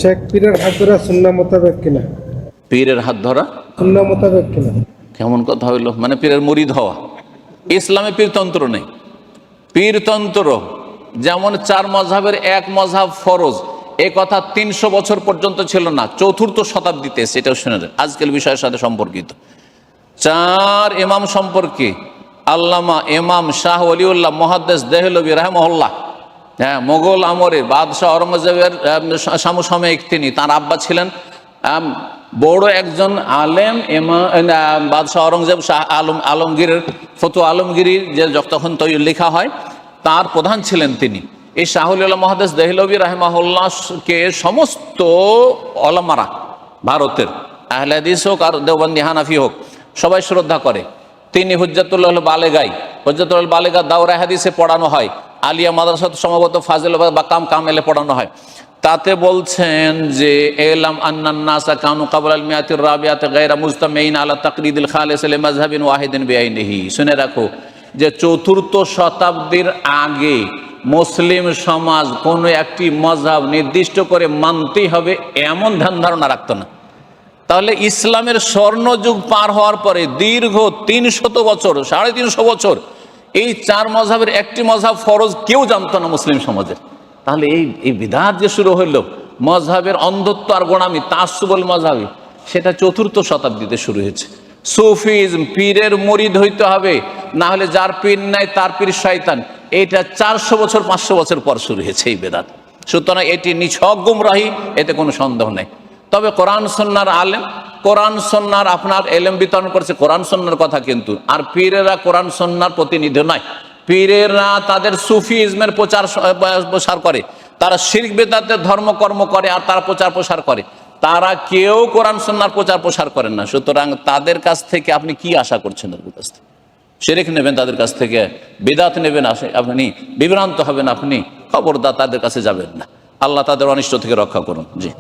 শেখ পীরের হাত ধরা সুন্নাহ মোতাবেক কিনা? পীরের হাত ধরা সুন্নাহ মোতাবেক কিনা? কেমন কথা হইল? মানে পীরের মুরিদ হওয়া? ইসলামে পীরতন্ত্র নেই। পীরতন্ত্র যেমন 4 মযহাবের এক মযহাব ফরজ, এ কথা 300 বছর পর্যন্ত ছিল না, 4th শতাব্দীতে সেটাও শুনে যান। আজকের বিষয়ের সাথে সম্পর্কিত 4 ইমাম সম্পর্কে আল্লামা ইমাম শাহ ওলিউল্লাহ মুহাদ্দিস দেহলভী রাহিমাহুল্লাহ, হ্যাঁ, মোগল আমরের বাদশাহ আওরঙ্গজেবের সমসাময়িক তিনি, তার আব্বা ছিলেন বড় একজন আলেম। বাদশাহ আওরঙ্গজেব শাহ আলমগীরের ফতুয়া আলমগীরির যে তখন লেখা হয়, তার প্রধান ছিলেন তিনি। এই শাহ ওলিউল্লাহ মুহাদ্দিস দেহলভী রাহিমাহুল্লাহকে সমস্ত ওলামারা, ভারতের আহলে হাদিস হোক আর দেওবন্দি হানাফি হোক, সবাই শ্রদ্ধা করে। তিনি হুজ্জাতুল বালেগাই, হুজ্জাতুল বালেগা দাওরায়ে হাদিসে পড়ানো হয়, আলিয়া মাদ্রাসা সম্ভবত ফাজিল বা কামেলে পড়ানো হয়। তাতে বলছেন যে এলাম আন্নান নাসা কানু ক্বাবলাল মিয়াতির রাবিআতি গায়রা মুজতামিঈন আলা তাকলিদিল খালিস লিমাযহাবিন ওয়াহিদিন বিআইনিহি। শুনে রাখো যে 4th শতাব্দীর আগে মুসলিম সমাজ কোনো একটি মযহাব নির্দিষ্ট করে মানতেই হবে এমন ধ্যান ধারণা রাখত না। তাহলে ইসলামের স্বর্ণযুগ পার হওয়ার পরে দীর্ঘ 300 বছর, 350 বছর এই 4 মযহাবের একটি মযহাব ফরজ কেউ জানতো না মুসলিম সমাজের। তাহলে এই বিদআত যে শুরু হইল, মযহাবের অন্ধত্ব আর গোড়ামি, তাআসসুবুল মযহাবি, সেটা 4th শতাব্দীতে শুরু হয়েছে। সুফিজম, পীরের মুরিদ হইতে হবে, না হলে যার পীর নাই তার পীর শয়তান, এটা 400 বছর 500 বছর পর শুরু হয়েছে এই বিদআত। সুতরাং এটি নিছক গুমরাহি, এতে কোনো সন্দেহ নেই। তবে কোরআন সুন্নাহর আলেম, কোরআন সুন্নাহর আপনার এলেম বিতরণ করছে কোরআন সুন্নাহর কথা, কিন্তু আর পীরেরা কোরআন সুন্নাহর প্রতিনিধি নয়। পীরেরা তাদের সুফিজমের প্রচার করে, তারা শিরক বিদআতের ধর্মকর্ম করে আর তারা প্রচার প্রসার করে। তারা কেউ কোরআন সুন্নাহর প্রচার প্রসার করেন না। সুতরাং তাদের কাছ থেকে আপনি কি আশা করছেন? তাদের কাছ থেকে শিরক নেবেন, তাদের কাছ থেকে বিদআত নেবেন, আপনি বিভ্রান্ত হবেন, আপনি খবরদার তাদের কাছে যাবেন না। আল্লাহ তাদের অনিষ্ট থেকে রক্ষা করুন। জি।